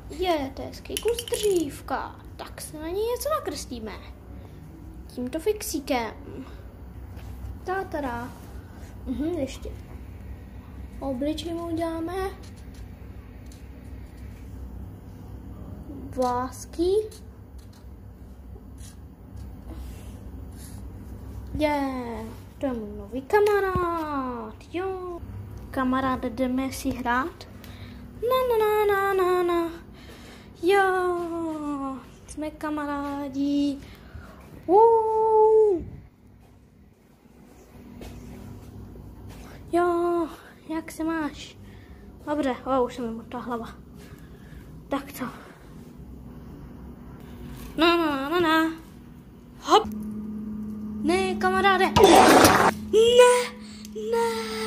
Je to hezký kus dřívka, tak se na něj něco nakreslíme. Tímto fixíkem. Tátada. Ještě obličej mu uděláme. Vlásky. To je můj nový kamarád. Jo. Kamaráde, jdeme si hrát? Jo, jsme kamarádi. Jo, jak se máš? Dobře, už se mi motá hlava. Tak co? Hop. Ne, kamaráde. Ne.